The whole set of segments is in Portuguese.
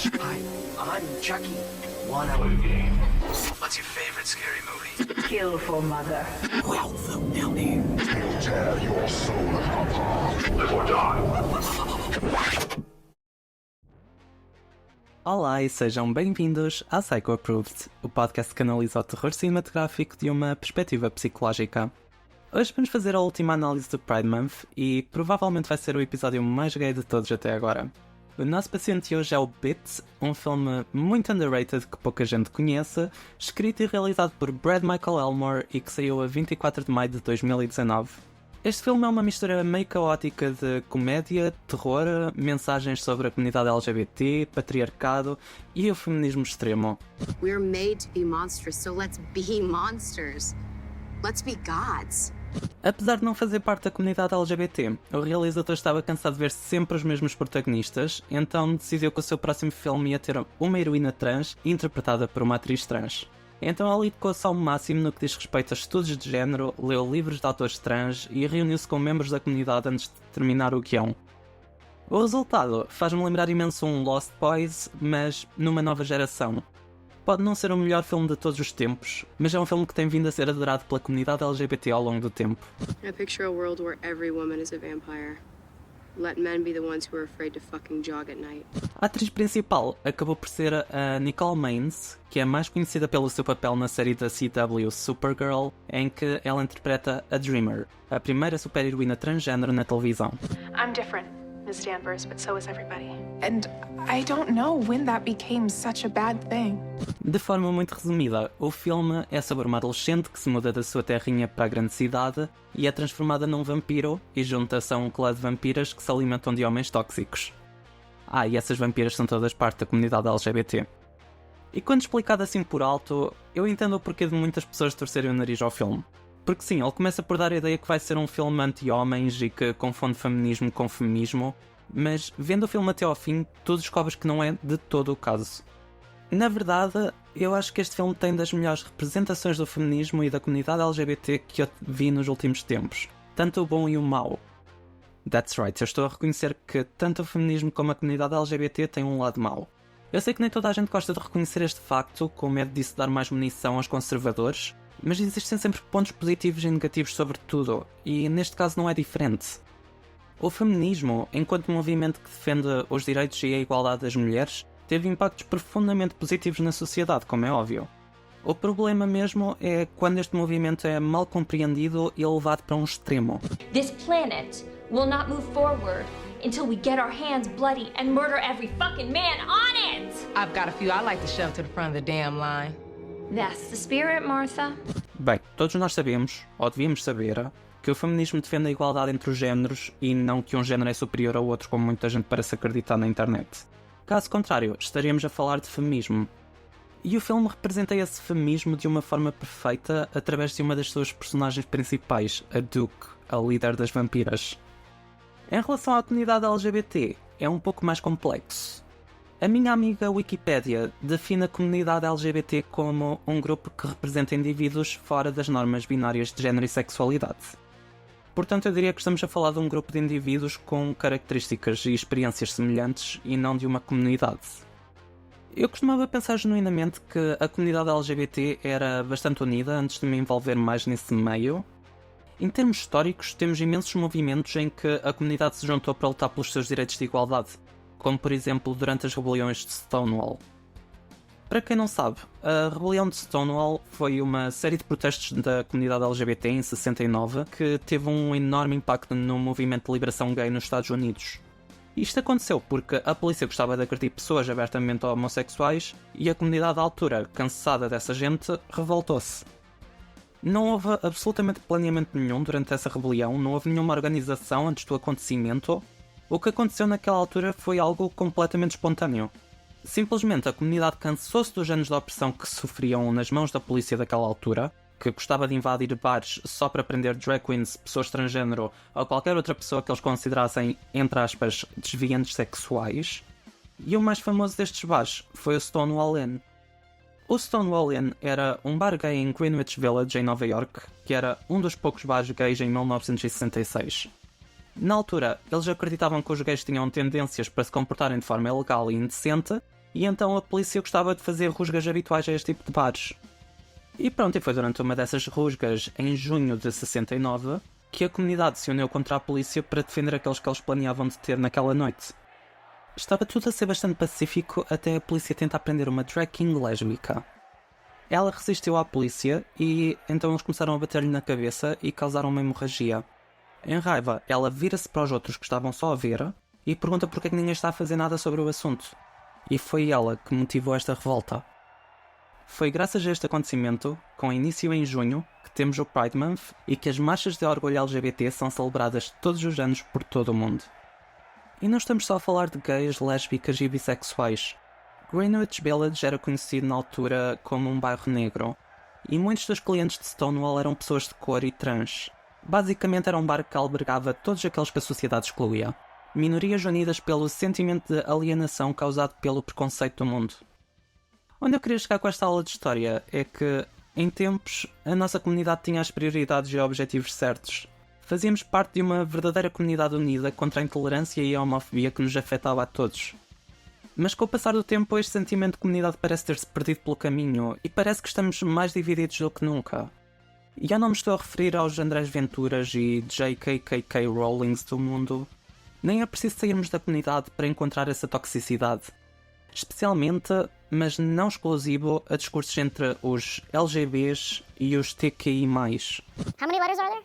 Hi, I'm Chucky. 1 hour game. What's your favorite scary movie? Kill for mother. Welcome, Downey. He'll tear your soul apart. Live or die. Olá e sejam bem-vindos a Psycho Approved, o podcast que analisa o terror cinematográfico de uma perspectiva psicológica. Hoje vamos fazer a última análise do Pride Month e provavelmente vai ser o episódio mais gay de todos até agora. O nosso paciente hoje é o Bit, um filme muito underrated que pouca gente conhece, escrito e realizado por Brad Michael Elmore e que saiu a 24 de maio de 2019. Este filme é uma mistura meio caótica de comédia, terror, mensagens sobre a comunidade LGBT, patriarcado e o feminismo extremo. We're made to be monstrous, so let's be monsters. Let's be gods. Apesar de não fazer parte da comunidade LGBT, o realizador estava cansado de ver sempre os mesmos protagonistas, então decidiu que o seu próximo filme ia ter uma heroína trans interpretada por uma atriz trans. Então ele dedicou-se ao máximo no que diz respeito a estudos de género, leu livros de autores trans e reuniu-se com membros da comunidade antes de terminar o guião. O resultado faz-me lembrar imenso um Lost Boys, mas numa nova geração. Pode não ser o melhor filme de todos os tempos, mas é um filme que tem vindo a ser adorado pela comunidade LGBT ao longo do tempo. I picture a world where every woman is a vampire. Let men be the ones who are afraid to fucking jog at night. A atriz principal acabou por ser a Nicole Maines, que é mais conhecida pelo seu papel na série da CW Supergirl, em que ela interpreta a Dreamer, a primeira super-heroína transgênero na televisão. I'm different, Ms. Danvers, but so is everybody. And I don't know when that became such a bad thing. De forma muito resumida, o filme é sobre uma adolescente que se muda da sua terrinha para a grande cidade e é transformada num vampiro e junta-se a um clã de vampiras que se alimentam de homens tóxicos. E essas vampiras são todas parte da comunidade LGBT. E quando explicado assim por alto, eu entendo o porquê de muitas pessoas torcerem o nariz ao filme. Porque sim, ele começa por dar a ideia que vai ser um filme anti-homens e que confunde feminismo com feminismo, mas vendo o filme até ao fim, tu descobres que não é de todo o caso. Na verdade, eu acho que este filme tem das melhores representações do feminismo e da comunidade LGBT que eu vi nos últimos tempos, tanto o bom e o mau. That's right, eu estou a reconhecer que tanto o feminismo como a comunidade LGBT têm um lado mau. Eu sei que nem toda a gente gosta de reconhecer este facto, com medo disso dar mais munição aos conservadores, mas existem sempre pontos positivos e negativos sobre tudo, e neste caso não é diferente. O feminismo, enquanto movimento que defende os direitos e a igualdade das mulheres, teve impactos profundamente positivos na sociedade, como é óbvio. O problema mesmo é quando este movimento é mal compreendido e levado para um extremo. This planet will not move forward until we get our hands bloody and murder every fucking man on it! I've got a few I like to shove to the front of the damn line. That's the spirit, Martha. Bem, todos nós sabemos, ou devíamos saber, que o feminismo defende a igualdade entre os géneros e não que um género é superior ao outro, como muita gente parece acreditar na internet. Caso contrário, estaríamos a falar de feminismo. E o filme representa esse feminismo de uma forma perfeita através de uma das suas personagens principais, a Duke, a líder das vampiras. Em relação à comunidade LGBT, é um pouco mais complexo. A minha amiga Wikipedia define a comunidade LGBT como um grupo que representa indivíduos fora das normas binárias de género e sexualidade. Portanto, eu diria que estamos a falar de um grupo de indivíduos com características e experiências semelhantes e não de uma comunidade. Eu costumava pensar genuinamente que a comunidade LGBT era bastante unida antes de me envolver mais nesse meio. Em termos históricos, temos imensos movimentos em que a comunidade se juntou para lutar pelos seus direitos de igualdade, como por exemplo durante as rebeliões de Stonewall. Para quem não sabe, a rebelião de Stonewall foi uma série de protestos da comunidade LGBT em 69 que teve um enorme impacto no movimento de liberação gay nos Estados Unidos. Isto aconteceu porque a polícia gostava de agredir pessoas abertamente homossexuais e a comunidade à altura, cansada dessa gente, revoltou-se. Não houve absolutamente planeamento nenhum durante essa rebelião, não houve nenhuma organização antes do acontecimento. O que aconteceu naquela altura foi algo completamente espontâneo. Simplesmente a comunidade cansou-se dos anos de opressão que sofriam nas mãos da polícia daquela altura, que gostava de invadir bares só para prender drag queens, pessoas transgênero ou qualquer outra pessoa que eles considerassem, entre aspas, desviantes sexuais. E o mais famoso destes bares foi o Stonewall Inn. O Stonewall Inn era um bar gay em Greenwich Village, em Nova York, que era um dos poucos bares gays em 1966. Na altura, eles acreditavam que os gays tinham tendências para se comportarem de forma ilegal e indecente, e então a polícia gostava de fazer rusgas habituais a este tipo de bares. E pronto, e foi durante uma dessas rusgas, em junho de 69, que a comunidade se uniu contra a polícia para defender aqueles que eles planeavam deter naquela noite. Estava tudo a ser bastante pacífico até a polícia tentar prender uma drag king lésbica. Ela resistiu à polícia e então eles começaram a bater-lhe na cabeça e causaram uma hemorragia. Em raiva, ela vira-se para os outros que estavam só a ver e pergunta porque é que ninguém está a fazer nada sobre o assunto. E foi ela que motivou esta revolta. Foi graças a este acontecimento, com início em junho, que temos o Pride Month e que as marchas de orgulho LGBT são celebradas todos os anos por todo o mundo. E não estamos só a falar de gays, lésbicas e bissexuais. Greenwich Village era conhecido na altura como um bairro negro, e muitos dos clientes de Stonewall eram pessoas de cor e trans. Basicamente era um bar que albergava todos aqueles que a sociedade excluía. Minorias unidas pelo sentimento de alienação causado pelo preconceito do mundo. Onde eu queria chegar com esta aula de história é que, em tempos, a nossa comunidade tinha as prioridades e objetivos certos. Fazíamos parte de uma verdadeira comunidade unida contra a intolerância e a homofobia que nos afetava a todos. Mas com o passar do tempo, este sentimento de comunidade parece ter-se perdido pelo caminho e parece que estamos mais divididos do que nunca. E eu não me estou a referir aos Andrés Venturas e JKKK Rowlings do mundo. Nem é preciso sairmos da comunidade para encontrar essa toxicidade. Especialmente, mas não exclusivo, a discursos entre os LGBs e os TQI+. How many letters are there?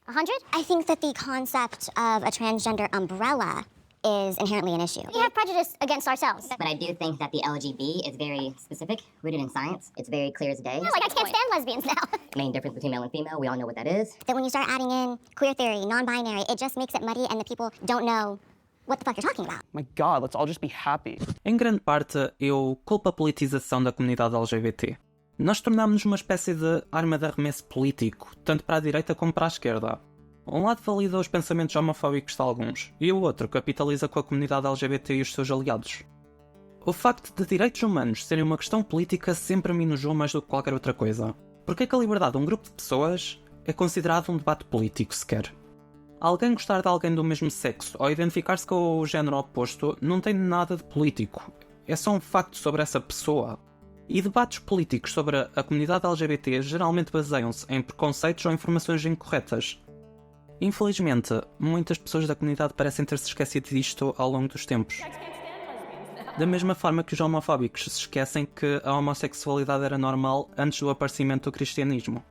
100? I think that the concept of a transgender umbrella is inherently an issue. We have prejudice against ourselves. But I do think that the LGB is very specific, rooted in science. It's very clear as day. No, like I can't stand lesbians now. Main difference between male and female, we all know what that is. Then when you start adding in queer theory, non-binary, it just makes it muddy and the people don't know what the fuck you're talking about. My God, let's all just be happy. Em grande parte, eu culpo a politização da comunidade LGBT. Nós tornámos-nos uma espécie de arma de arremesso político, tanto para a direita como para a esquerda. Um lado valida os pensamentos homofóbicos de alguns, e o outro capitaliza com a comunidade LGBT e os seus aliados. O facto de direitos humanos serem uma questão política sempre me enojou mais do que qualquer outra coisa. Porque é que a liberdade de um grupo de pessoas é considerado um debate político sequer? Alguém gostar de alguém do mesmo sexo ou identificar-se com o género oposto não tem nada de político. É só um facto sobre essa pessoa. E debates políticos sobre a comunidade LGBT geralmente baseiam-se em preconceitos ou informações incorretas. Infelizmente, muitas pessoas da comunidade parecem ter-se esquecido disto ao longo dos tempos. Da mesma forma que os homofóbicos se esquecem que a homossexualidade era normal antes do aparecimento do cristianismo.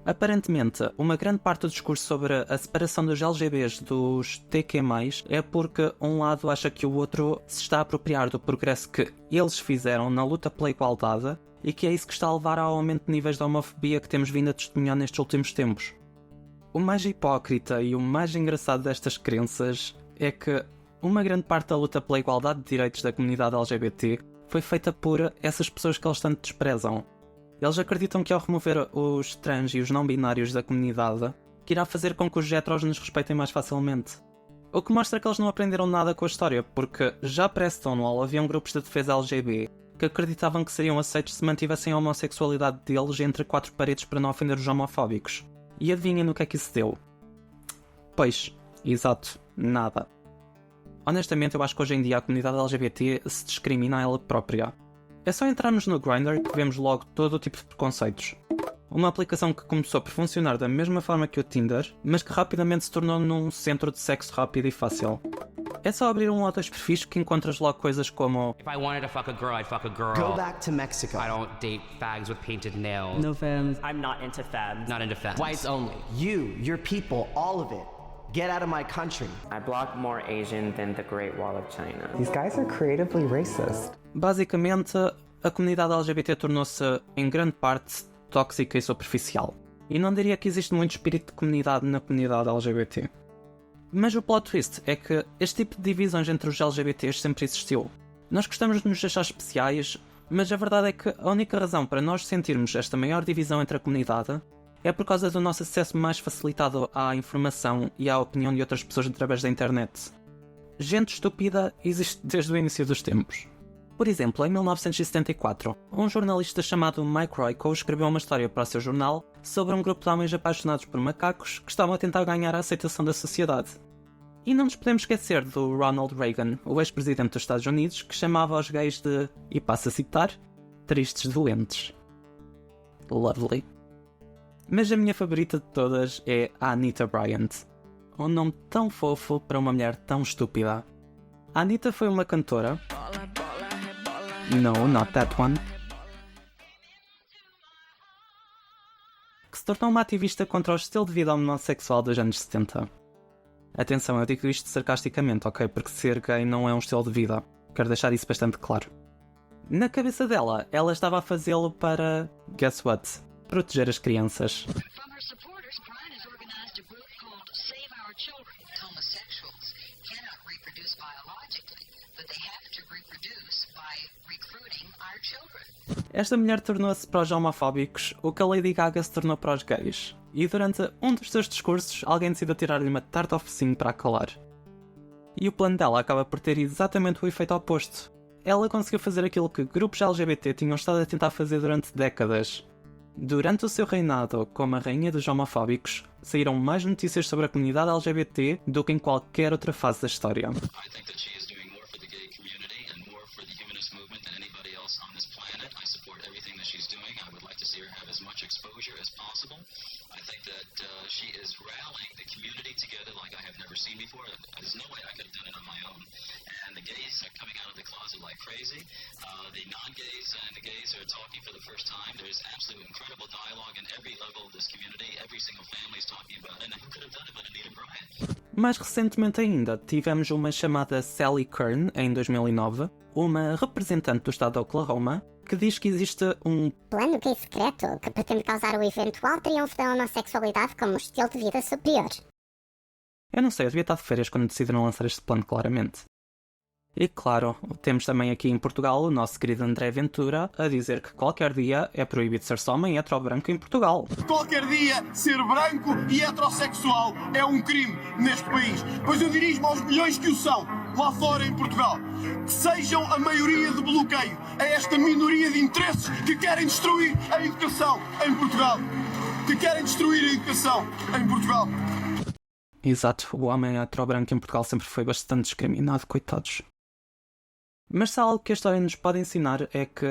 Aparentemente, uma grande parte do discurso sobre a separação dos LGBs dos TQ+, é porque um lado acha que o outro se está a apropriar do progresso que eles fizeram na luta pela igualdade e que é isso que está a levar ao aumento de níveis de homofobia que temos vindo a testemunhar nestes últimos tempos. O mais hipócrita e o mais engraçado destas crenças é que uma grande parte da luta pela igualdade de direitos da comunidade LGBT foi feita por essas pessoas que eles tanto desprezam. Eles acreditam que ao remover os trans e os não-binários da comunidade, que irá fazer com que os heteros nos respeitem mais facilmente. O que mostra que eles não aprenderam nada com a história, porque já pré-Stonewall haviam grupos de defesa LGBT que acreditavam que seriam aceitos se mantivessem a homossexualidade deles entre quatro paredes para não ofender os homofóbicos. E adivinhem no que é que isso deu? Pois, exato, nada. Honestamente, eu acho que hoje em dia a comunidade LGBT se discrimina a ela própria. É só entrarmos no Grindr que vemos logo todo o tipo de preconceitos. Uma aplicação que começou por funcionar da mesma forma que o Tinder, mas que rapidamente se tornou num centro de sexo rápido e fácil. É só abrir um ou dois perfis que encontras logo coisas como If I wanted to fuck a girl, I'd fuck a girl. Go back to Mexico. I don't date fags with painted nails. No fans. I'm not into femmes. Not into fags. Whites only. You, your people, all of it. Get out of my country. I block more Asian than the Great Wall of China. These guys are creatively racist. Basicamente, a comunidade LGBT tornou-se, em grande parte, tóxica e superficial. E não diria que existe muito espírito de comunidade na comunidade LGBT. Mas o plot twist é que este tipo de divisões entre os LGBTs sempre existiu. Nós gostamos de nos achar especiais, mas a verdade é que a única razão para nós sentirmos esta maior divisão entre a comunidade é por causa do nosso acesso mais facilitado à informação e à opinião de outras pessoas através da internet. Gente estúpida existe desde o início dos tempos. Por exemplo, em 1974, um jornalista chamado Mike Royko escreveu uma história para o seu jornal sobre um grupo de homens apaixonados por macacos que estavam a tentar ganhar a aceitação da sociedade. E não nos podemos esquecer do Ronald Reagan, o ex-presidente dos Estados Unidos, que chamava os gays de, e passo a citar, tristes doentes. Lovely. Mas a minha favorita de todas é a Anita Bryant. Um nome tão fofo para uma mulher tão estúpida. A Anita foi uma cantora. No, not that one. Que se tornou uma ativista contra o estilo de vida homossexual dos anos 70. Atenção, eu digo isto sarcasticamente, ok? Porque ser gay não é um estilo de vida. Quero deixar isso bastante claro. Na cabeça dela, ela estava a fazê-lo para... guess what? Proteger as crianças. Esta mulher tornou-se para os homofóbicos o que a Lady Gaga se tornou para os gays. E durante um dos seus discursos, alguém decidiu tirar-lhe uma tarte ao focinho para a calar. E o plano dela acaba por ter exatamente o efeito oposto. Ela conseguiu fazer aquilo que grupos LGBT tinham estado a tentar fazer durante décadas. Durante o seu reinado como a rainha dos homofóbicos, saíram mais notícias sobre a comunidade LGBT do que em qualquer outra fase da história. Mais recentemente ainda, tivemos uma chamada Sally Kern, em 2009, uma representante do estado de Oklahoma, que diz que existe um plano gay secreto que pretende causar o eventual triunfo da homossexualidade como estilo de vida superior. Eu não sei, eu devia estar de férias quando decidiram lançar este plano, claramente. E claro, temos também aqui em Portugal o nosso querido André Ventura a dizer que qualquer dia é proibido ser homem hetero-branco em Portugal. Qualquer dia ser branco e heterossexual é um crime neste país, pois eu dirijo-me aos milhões que o são, lá fora em Portugal. Que sejam a maioria de bloqueio a esta minoria de interesses que querem destruir a educação em Portugal. Que querem destruir a educação em Portugal. Exato, o homem hetero-branco em Portugal sempre foi bastante discriminado, coitados. Mas se há algo que a história nos pode ensinar é que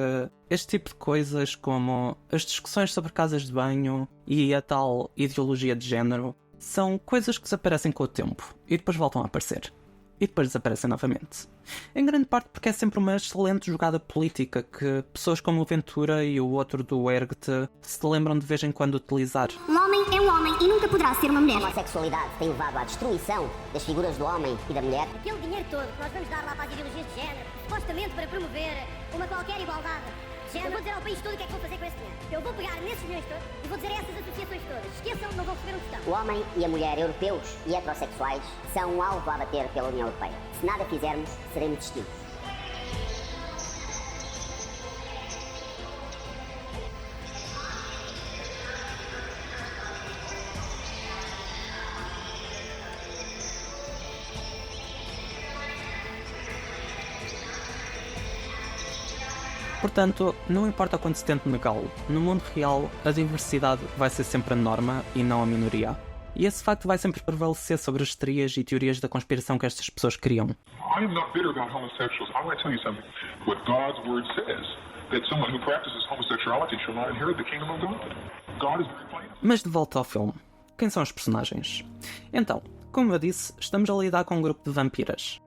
este tipo de coisas, como as discussões sobre casas de banho e a tal ideologia de género, são coisas que desaparecem com o tempo e depois voltam a aparecer. E depois desaparecem novamente. Em grande parte porque é sempre uma excelente jogada política que pessoas como o Ventura e o outro do Ergt se lembram de vez em quando utilizar. Um homem é um homem e nunca poderá ser uma mulher. A homossexualidade tem levado à destruição das figuras do homem e da mulher. Aquele dinheiro todo que nós vamos dar lá para as ideologias de género, supostamente para promover uma qualquer igualdade de género, eu vou dizer ao país todo o que é que vou fazer com esse dinheiro. Eu vou pegar nesses milhões todos e vou dizer a essas associações todas: esqueçam, não vão receber um tostão. O homem e a mulher europeus e heterossexuais são um alvo a bater pela União Europeia. Se nada fizermos, seremos extintos. Portanto, não importa quanto se tente negá-lo, no mundo real a diversidade vai ser sempre a norma e não a minoria. E esse facto vai sempre prevalecer sobre as histerias e teorias da conspiração que estas pessoas criam. I am not bitter about homosexuals. I want to tell you something. What God's word says, that someone who practices homosexuality shall not inherit the kingdom of God. God is very plain. Mas de volta ao filme. Quem são os personagens? Então, como eu disse, estamos a lidar com um grupo de vampiras.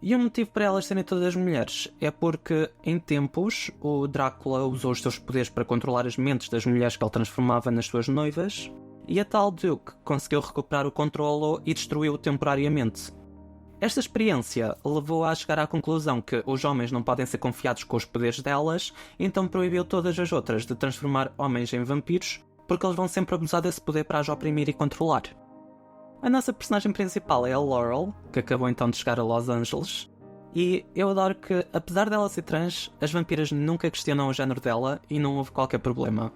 E o motivo para elas serem todas mulheres é porque, em tempos, o Drácula usou os seus poderes para controlar as mentes das mulheres que ele transformava nas suas noivas, e a tal Duke conseguiu recuperar o controlo e destruiu-o temporariamente. Esta experiência levou-a a chegar à conclusão que os homens não podem ser confiados com os poderes delas, então proibiu todas as outras de transformar homens em vampiros, porque eles vão sempre abusar desse poder para as oprimir e controlar. A nossa personagem principal é a Laurel, que acabou então de chegar a Los Angeles, e eu adoro que, apesar dela ser trans, as vampiras nunca questionam o género dela e não houve qualquer problema.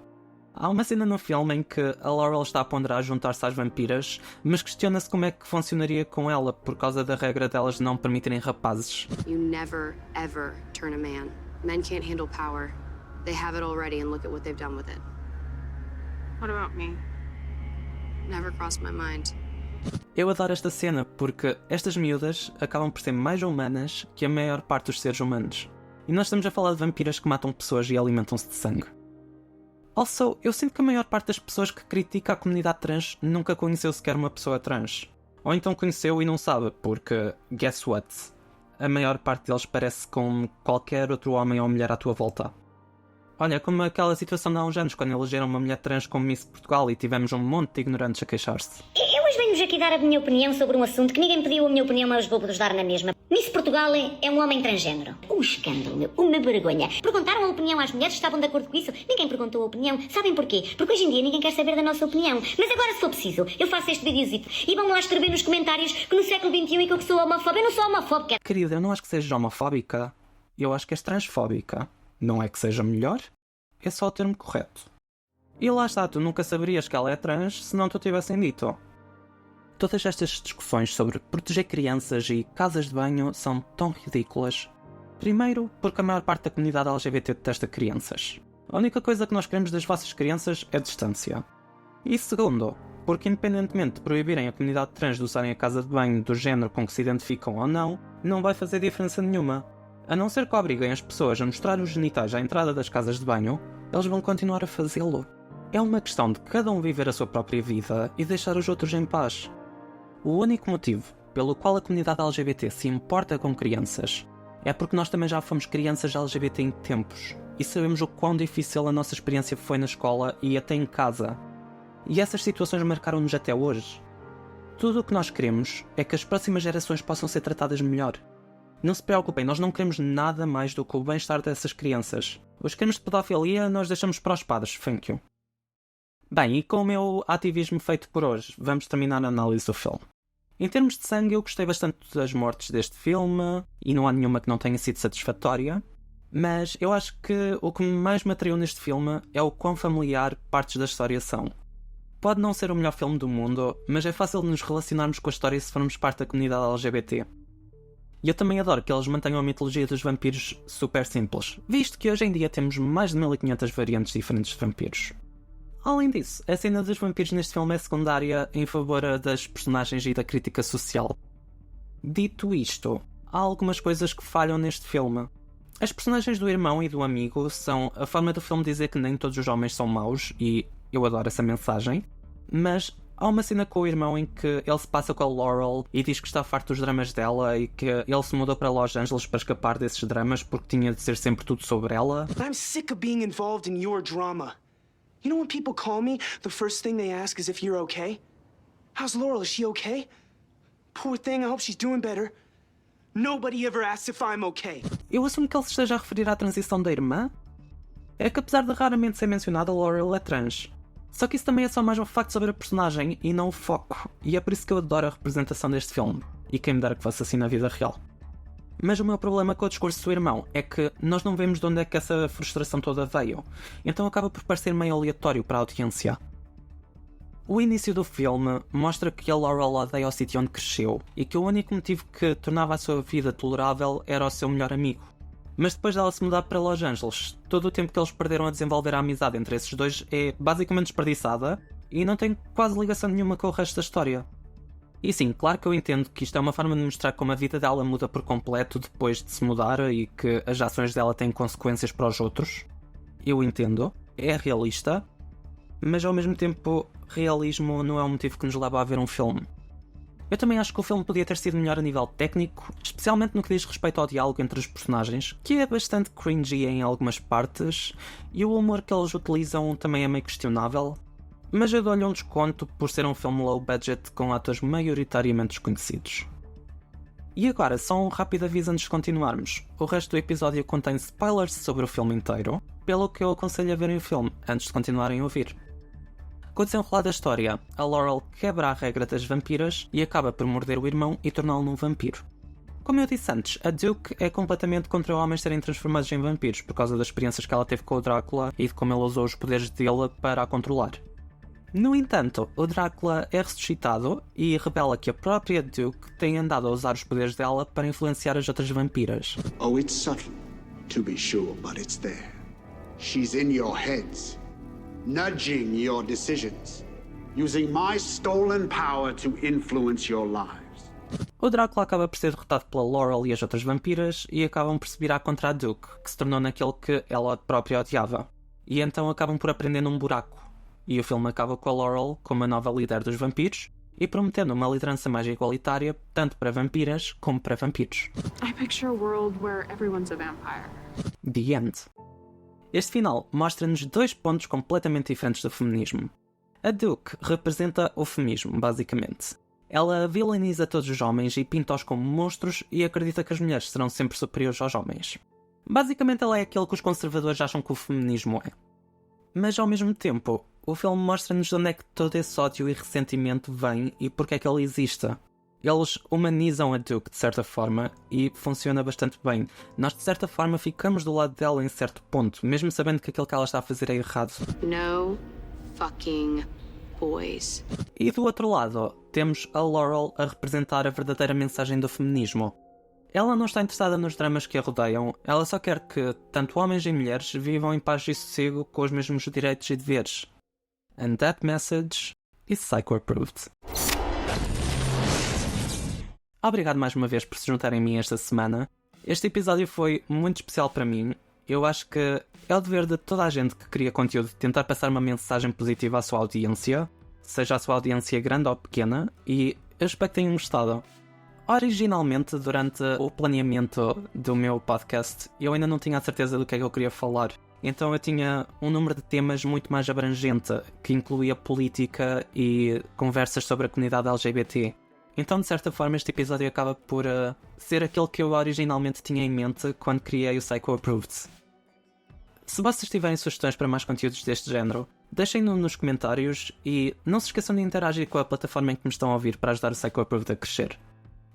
Há uma cena no filme em que a Laurel está a ponderar juntar-se às vampiras, mas questiona-se como é que funcionaria com ela por causa da regra delas não permitirem rapazes. You never, ever turn a man. Men can't handle power. They have it already and look at what they've done with it. What about me? Never crossed my mind. Eu adoro esta cena porque estas miúdas acabam por ser mais humanas que a maior parte dos seres humanos. E nós estamos a falar de vampiras que matam pessoas e alimentam-se de sangue. Also, eu sinto que a maior parte das pessoas que critica a comunidade trans nunca conheceu sequer uma pessoa trans. Ou então conheceu e não sabe, porque, guess what? A maior parte deles parece com qualquer outro homem ou mulher à tua volta. Olha, como aquela situação de há uns anos, quando elegeram uma mulher trans como Miss Portugal e tivemos um monte de ignorantes a queixar-se. Eu hoje venho-vos aqui dar a minha opinião sobre um assunto que ninguém pediu a minha opinião, mas vou-vos dar na mesma. Miss Portugal é um homem transgênero. Um escândalo, meu. Uma vergonha. Perguntaram a opinião às mulheres, estavam de acordo com isso? Ninguém perguntou a opinião. Sabem porquê? Porque hoje em dia ninguém quer saber da nossa opinião. Mas agora, se for preciso, eu faço este videozito e vão lá escrever nos comentários que no século XXI e que eu sou homofóbica. Eu não sou homofóbica. Querida, eu não acho que sejas homofóbica. Eu acho que és transfóbica. Não é que seja melhor. É só o termo correto. E lá está, tu nunca saberias que ela é trans se não te tivessem dito. Todas estas discussões sobre proteger crianças e casas de banho são tão ridículas. Primeiro, porque a maior parte da comunidade LGBT detesta crianças. A única coisa que nós queremos das vossas crianças é distância. E segundo, porque independentemente de proibirem a comunidade trans de usarem a casa de banho do género com que se identificam ou não, não vai fazer diferença nenhuma. A não ser que obriguem as pessoas a mostrar os genitais à entrada das casas de banho, eles vão continuar a fazê-lo. É uma questão de cada um viver a sua própria vida e deixar os outros em paz. O único motivo pelo qual a comunidade LGBT se importa com crianças é porque nós também já fomos crianças LGBT em tempos e sabemos o quão difícil a nossa experiência foi na escola e até em casa. E essas situações marcaram-nos até hoje. Tudo o que nós queremos é que as próximas gerações possam ser tratadas melhor. Não se preocupem, nós não queremos nada mais do que o bem-estar dessas crianças. Os crimes de pedofilia nós deixamos para os padres, thank you. Bem, e com o meu ativismo feito por hoje, vamos terminar a análise do filme. Em termos de sangue, eu gostei bastante das mortes deste filme, e não há nenhuma que não tenha sido satisfatória, mas eu acho que o que mais me atraiu neste filme é o quão familiar partes da história são. Pode não ser o melhor filme do mundo, mas é fácil de nos relacionarmos com a história se formos parte da comunidade LGBT. E eu também adoro que eles mantenham a mitologia dos vampiros super simples, visto que hoje em dia temos mais de 1500 variantes diferentes de vampiros. Além disso, a cena dos vampiros neste filme é secundária em favor das personagens e da crítica social. Dito isto, há algumas coisas que falham neste filme. As personagens do irmão e do amigo são a forma do filme dizer que nem todos os homens são maus, e eu adoro essa mensagem, mas há uma cena com o irmão em que ele se passa com a Laurel e diz que está farto dos dramas dela e que ele se mudou para Los Angeles para escapar desses dramas porque tinha de ser sempre tudo sobre ela. I'm sick of being involved in your drama. You know when people call me, the first thing they ask is if you're okay? How's Laurel? Is she okay? Poor thing, I hope she's doing better. Nobody ever asks if I'm okay. Eu assumo que ele se esteja a referir à transição da irmã. É que apesar de raramente ser mencionada, a Laurel é trans. Só que isso também é só mais um facto sobre a personagem e não o foco. E é por isso que eu adoro a representação deste filme. E quem me dera que fosse assim na vida real. Mas o meu problema com o discurso do irmão é que nós não vemos de onde é que essa frustração toda veio. Então acaba por parecer meio aleatório para a audiência. O início do filme mostra que a Laurel odeia o sítio onde cresceu e que o único motivo que tornava a sua vida tolerável era o seu melhor amigo. Mas depois dela se mudar para Los Angeles, todo o tempo que eles perderam a desenvolver a amizade entre esses dois é basicamente desperdiçada e não tem quase ligação nenhuma com o resto da história. E sim, claro que eu entendo que isto é uma forma de mostrar como a vida dela muda por completo depois de se mudar e que as ações dela têm consequências para os outros. Eu entendo, é realista, mas ao mesmo tempo, realismo não é um motivo que nos leva a ver um filme. Eu também acho que o filme podia ter sido melhor a nível técnico, especialmente no que diz respeito ao diálogo entre os personagens, que é bastante cringy em algumas partes, e o humor que eles utilizam também é meio questionável, mas eu dou-lhe um desconto por ser um filme low budget com atores maioritariamente desconhecidos. E agora, só um rápido aviso antes de continuarmos. O resto do episódio contém spoilers sobre o filme inteiro, pelo que eu aconselho a verem o filme antes de continuarem a ouvir. Com o desenrolar da história, a Laurel quebra a regra das vampiras e acaba por morder o irmão e torná-lo num vampiro. Como eu disse antes, a Duke é completamente contra homens serem transformados em vampiros por causa das experiências que ela teve com o Drácula e de como ele usou os poderes dele para a controlar. No entanto, o Drácula é ressuscitado e revela que a própria Duke tem andado a usar os poderes dela para influenciar as outras vampiras. Oh, it's subtle, to be sure, but it's there. She's in your heads, nudging your decisions. using my stolen power to influence your lives. O Drácula acaba por ser derrotado pela Laurel e as outras vampiras e acabam por se virar contra a Duke, que se tornou naquele que ela própria odiava. E então acabam por aprender num buraco. E o filme acaba com a Laurel como a nova líder dos vampiros e prometendo uma liderança mais igualitária tanto para vampiras como para vampiros. I picture a world where everyone's a vampire. The End. Este final mostra-nos 2 pontos completamente diferentes do feminismo. A Duke representa o feminismo, basicamente. Ela vilaniza todos os homens e pinta-os como monstros e acredita que as mulheres serão sempre superiores aos homens. Basicamente ela é aquilo que os conservadores acham que o feminismo é. Mas ao mesmo tempo, o filme mostra-nos de onde é que todo esse ódio e ressentimento vem e porque é que ele existe. Eles humanizam a Duke de certa forma e funciona bastante bem. Nós de certa forma ficamos do lado dela em certo ponto, mesmo sabendo que aquilo que ela está a fazer é errado. No fucking boys. E do outro lado, temos a Laurel a representar a verdadeira mensagem do feminismo. Ela não está interessada nos dramas que a rodeiam, ela só quer que tanto homens e mulheres vivam em paz e sossego com os mesmos direitos e deveres. And that message is psycho-approved. Obrigado mais uma vez por se juntarem a mim esta semana. Este episódio foi muito especial para mim. Eu acho que é o dever de toda a gente que cria conteúdo tentar passar uma mensagem positiva à sua audiência, seja a sua audiência grande ou pequena, e eu espero que tenham gostado. Originalmente, durante o planeamento do meu podcast, eu ainda não tinha a certeza do que é que eu queria falar. Então eu tinha um número de temas muito mais abrangente, que incluía política e conversas sobre a comunidade LGBT. Então, de certa forma, este episódio acaba por ser aquele que eu originalmente tinha em mente quando criei o Psycho Approved. Se vocês tiverem sugestões para mais conteúdos deste género, deixem-no nos comentários e não se esqueçam de interagir com a plataforma em que me estão a ouvir para ajudar o Psycho Approved a crescer.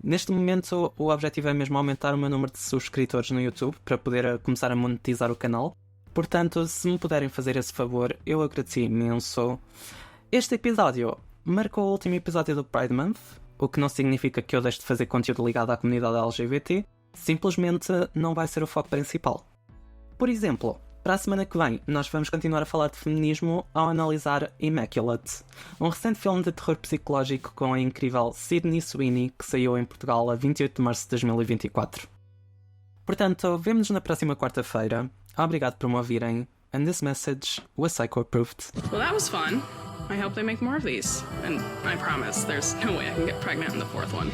Neste momento, o objetivo é mesmo aumentar o meu número de subscritores no YouTube para poder começar a monetizar o canal. Portanto, se me puderem fazer esse favor, eu agradeci imenso. Este episódio marcou o último episódio do Pride Month, o que não significa que eu deixe de fazer conteúdo ligado à comunidade LGBT, simplesmente não vai ser o foco principal. Por exemplo, para a semana que vem, nós vamos continuar a falar de feminismo ao analisar Immaculate, um recente filme de terror psicológico com a incrível Sydney Sweeney, que saiu em Portugal a 28 de março de 2024. Portanto, vemo-nos na próxima quarta-feira. Obrigado por me ouvirem, and this message was psycho-approved. Well, that was fun. I hope they make more of these. And I promise there's no way I can get pregnant in the 4th one.